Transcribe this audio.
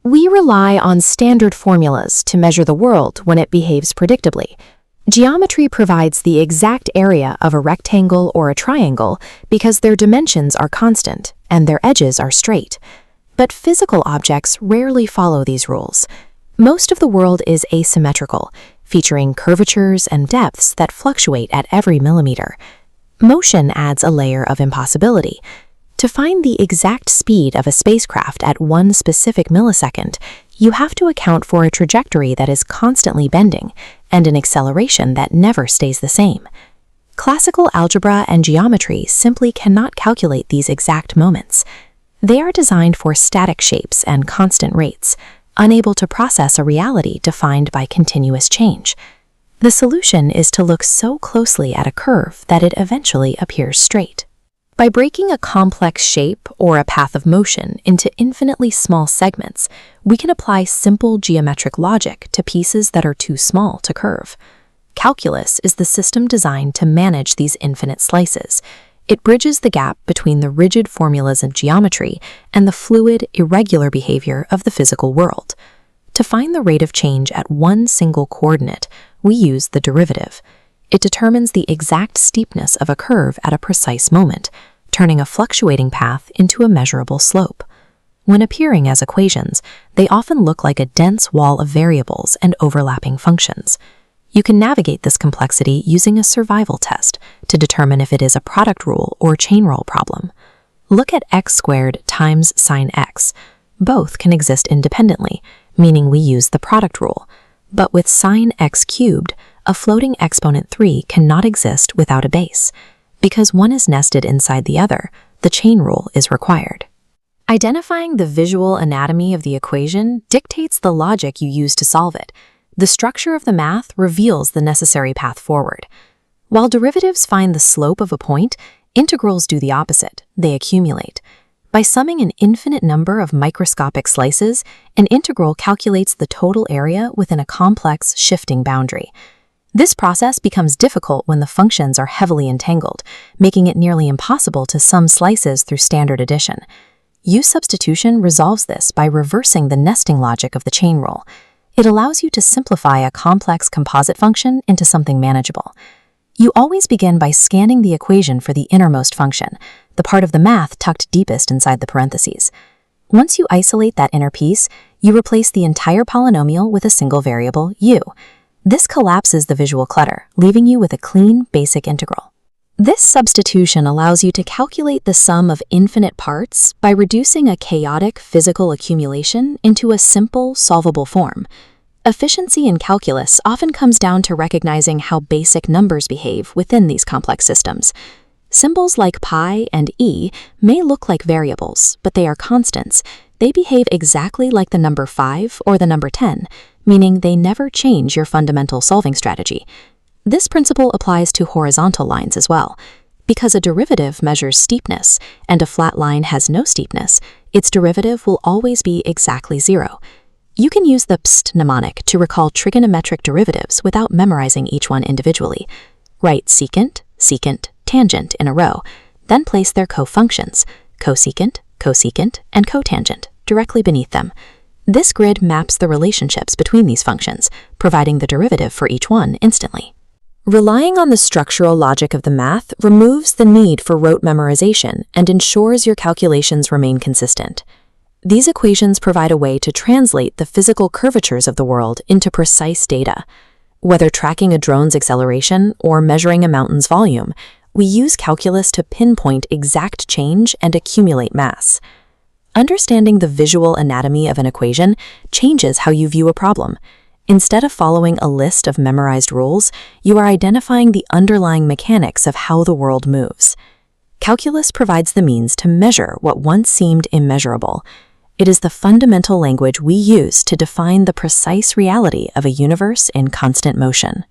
We rely on standard formulas to measure the world when it behaves predictably. Geometry provides the exact area of a rectangle or a triangle because their dimensions are constant and their edges are straight. But physical objects rarely follow these rules. Most of the world is asymmetrical, featuring curvatures and depths that fluctuate at every millimeter. Motion adds a layer of impossibility. To find the exact speed of a spacecraft at one specific millisecond, you have to account for a trajectory that is constantly bending and an acceleration that never stays the same. Classical algebra and geometry simply cannot calculate these exact moments. They are designed for static shapes and constant rates, unable to process a reality defined by continuous change. The solution is to look so closely at a curve that it eventually appears straight. By breaking a complex shape or a path of motion into infinitely small segments, we can apply simple geometric logic to pieces that are too small to curve. Calculus is the system designed to manage these infinite slices. It bridges the gap between the rigid formulas of geometry and the fluid, irregular behavior of the physical world. To find the rate of change at one single coordinate, we use the derivative. It determines the exact steepness of a curve at a precise moment, turning a fluctuating path into a measurable slope. When appearing as equations, they often look like a dense wall of variables and overlapping functions. You can navigate this complexity using a survival test to determine if it is a product rule or chain rule problem. Look at x squared times sine x. Both can exist independently, meaning we use the product rule. But with sine x cubed, a floating exponent 3 cannot exist without a base. Because one is nested inside the other, the chain rule is required. Identifying the visual anatomy of the equation dictates the logic you use to solve it. The structure of the math reveals the necessary path forward. While derivatives find the slope of a point, integrals do the opposite. They accumulate. By summing an infinite number of microscopic slices, an integral calculates the total area within a complex, shifting boundary. This process becomes difficult when the functions are heavily entangled, making it nearly impossible to sum slices through standard addition. U-Substitution resolves this by reversing the nesting logic of the chain rule. It allows you to simplify a complex composite function into something manageable. You always begin by scanning the equation for the innermost function, the part of the math tucked deepest inside the parentheses. Once you isolate that inner piece, you replace the entire polynomial with a single variable, u. This collapses the visual clutter, leaving you with a clean, basic integral. This substitution allows you to calculate the sum of infinite parts by reducing a chaotic physical accumulation into a simple, solvable form. Efficiency in calculus often comes down to recognizing how basic numbers behave within these complex systems. Symbols like pi and e may look like variables, but they are constants. They behave exactly like the number 5 or the number 10, meaning they never change your fundamental solving strategy. This principle applies to horizontal lines as well. Because a derivative measures steepness and a flat line has no steepness, its derivative will always be exactly 0. You can use the pst mnemonic to recall trigonometric derivatives without memorizing each one individually. Write secant, secant, tangent in a row, then place their cofunctions, cosecant, cosecant, and cotangent, directly beneath them. This grid maps the relationships between these functions, providing the derivative for each one instantly. Relying on the structural logic of the math removes the need for rote memorization and ensures your calculations remain consistent. These equations provide a way to translate the physical curvatures of the world into precise data. Whether tracking a drone's acceleration or measuring a mountain's volume, we use calculus to pinpoint exact change and accumulate mass. Understanding the visual anatomy of an equation changes how you view a problem. Instead of following a list of memorized rules, you are identifying the underlying mechanics of how the world moves. Calculus provides the means to measure what once seemed immeasurable. It is the fundamental language we use to define the precise reality of a universe in constant motion.